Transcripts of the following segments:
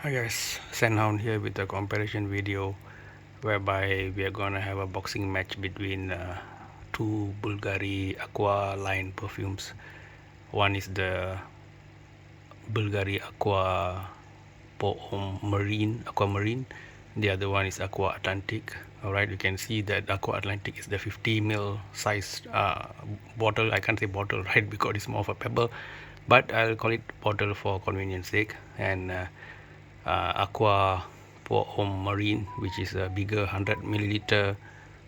Hi guys, Senhound here with a comparison video whereby we are gonna have a boxing match between two Bvlgari Aqva line perfumes. One is the Bvlgari Aqua Marine. The other one is Aqua Atlantique. Alright, you can see that Aqua Atlantique is the 50 ml size bottle. I can't say bottle, right, because it's more of a pebble, but I'll call it bottle for convenience sake. And Aqua Marine, which is a bigger 100 milliliter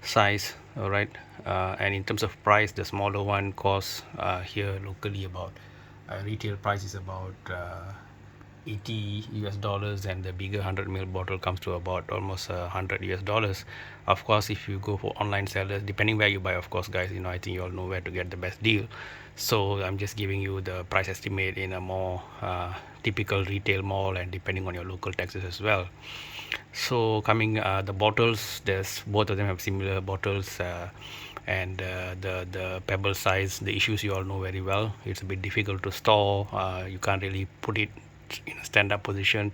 size. Alright, and in terms of price, the smaller one costs here locally about retail price is about 80 US dollars, and the bigger 100 ml bottle comes to about almost 100 US dollars. Of course, if you go for online sellers, depending where you buy, of course guys, I think you all know where to get the best deal. So I'm just giving you the price estimate in a more typical retail mall, and depending on your local taxes as well. So coming the bottles, there's both of them have similar bottles, and the pebble size, the issues you all know very well. It's a bit difficult to store. You can't really put it in a stand-up position.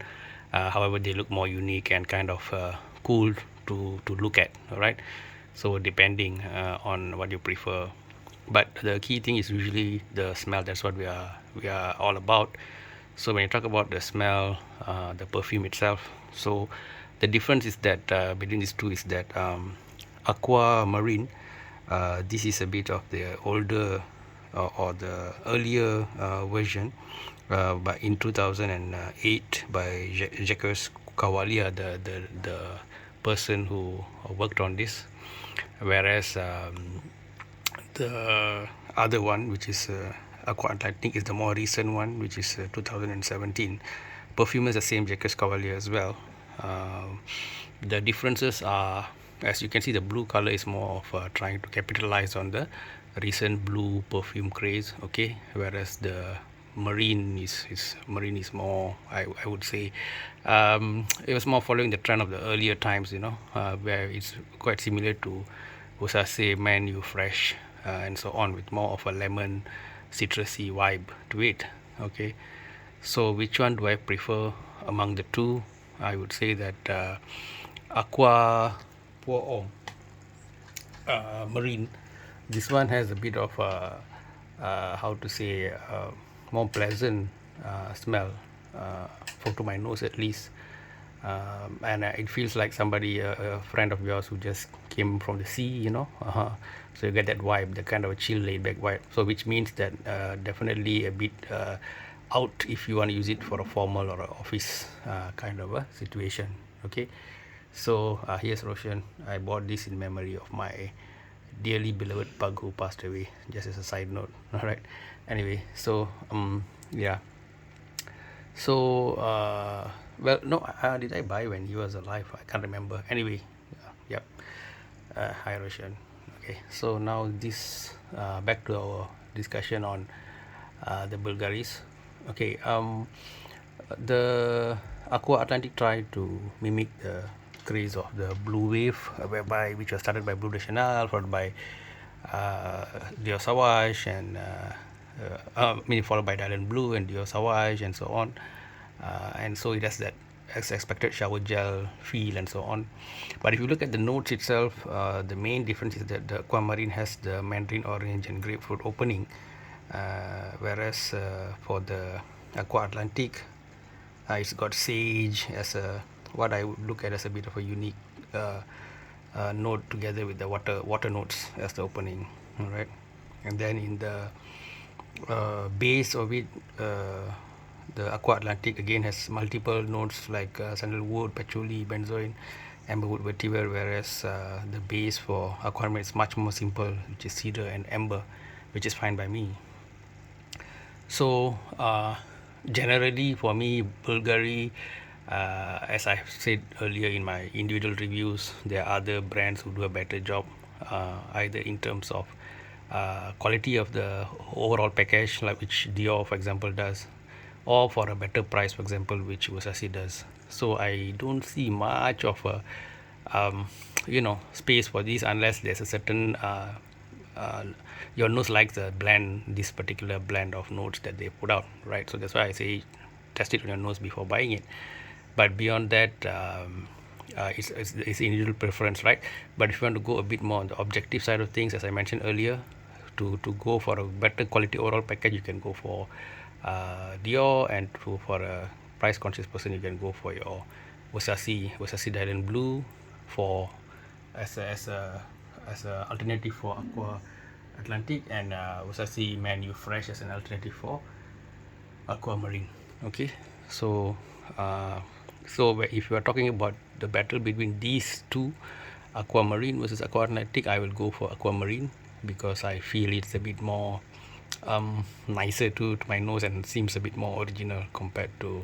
However, they look more unique and kind of cool to look at. All right, so depending on what you prefer, but the key thing is usually the smell. That's what we are all about. So when you talk about the smell, the perfume itself, so the difference is that between these two is that Aqua Marine, this is a bit of the older or the earlier version, but in 2008 by Jacques Kawalia, the person who worked on this, whereas the other one, which is Aqua Atlantic, is the more recent one, which is 2017. Perfume is the same, Jacques Cavalier as well. The differences are, as you can see, the blue color is more of trying to capitalize on the recent blue perfume craze, okay, whereas the marine is more, I would say, it was more following the trend of the earlier times, where it's quite similar to Usase, Man U Fresh, and so on, with more of a lemon citrusy vibe to it. Okay, so which one do I prefer among the two? I would say that Aqua Pour Marine, this one has a bit of how to say, more pleasant smell, for to my nose at least. And it feels like somebody, a friend of yours who just came from the sea, so you get that vibe, the kind of a chill laid back vibe, so which means that definitely a bit out if you want to use it for a formal or a office kind of a situation. Okay, so here's Roshan. I bought this in memory of my dearly beloved pug who passed away, just as a side note. All right, anyway, so yeah, so well, no, did I buy when he was alive? I can't remember. Anyway, yep. Hi Roshan. Okay, so now this back to our discussion on the Bulgaris. Okay, the Aqua Atlantic tried to mimic the craze of the blue wave, whereby which was started by Blue de Chanel, followed by Dior Sauvage, and followed by Dylan Blue and Dior Sauvage, and so on. And so it has that as expected shower gel feel and so on. But if you look at the notes itself, the main difference is that the Aquamarine has the mandarin orange and grapefruit opening, whereas for the Aqua Atlantique, it's got sage as a, what I would look at as a bit of a unique note, together with the water notes as the opening. All right, and then in the base of it, the Aqua Atlantic again has multiple notes like sandalwood, patchouli, benzoin, amberwood, vetiver, whereas the base for Aquamarine is much more simple, which is cedar and amber, which is fine by me. So generally for me, Bvlgari, as I said earlier in my individual reviews, there are other brands who do a better job, either in terms of quality of the overall package, like which Dior for example does, or for a better price, for example, which Versace does. So I don't see much of a space for this, unless there's a certain uh, your nose likes the blend, this particular blend of notes that they put out, right? So that's why I say test it on your nose before buying it. but beyond that, it's individual preference, right? But if you want to go a bit more on the objective side of things, as I mentioned earlier, to go for a better quality overall package, you can go for Dior, and for a price conscious person, you can go for your Versace Dylan Blue for as a alternative for Aqua Atlantique, and Versace Manu Fresh as an alternative for Aquamarine. Okay, so if you are talking about the battle between these two, Aquamarine versus Aqua Atlantic, I will go for Aquamarine because I feel it's a bit more nicer to my nose and seems a bit more original compared to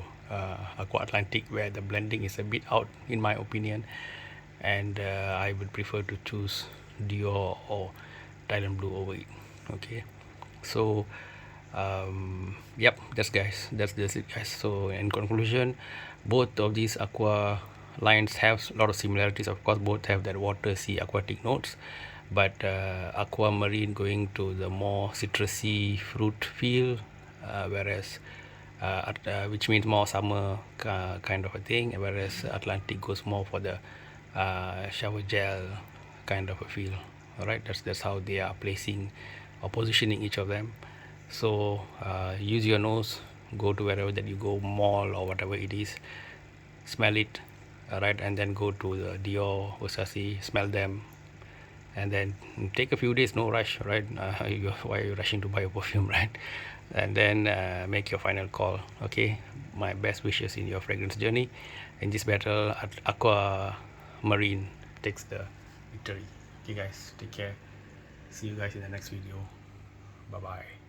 Aqua Atlantic, where the blending is a bit out in my opinion, and I would prefer to choose Dior or Thailand Blue over it. Okay, so yep, that's it guys. So in conclusion, both of these aqua lines have a lot of similarities. Of course, both have that water, sea, aquatic notes, but Aquamarine going to the more citrusy fruit feel, whereas which means more summer kind of a thing, whereas Atlantic goes more for the shower gel kind of a feel. All right, that's how they are placing or positioning each of them. So use your nose, go to wherever that you go, mall or whatever it is, smell it, all right, and then go to the Dior, Versace, smell them, and then take a few days, no rush, right? Why are you rushing to buy a perfume, right? And then make your final call. Okay, my best wishes in your fragrance journey. In this battle, Aqua Marine takes the victory. Okay guys, take care. See you guys in the next video. Bye bye.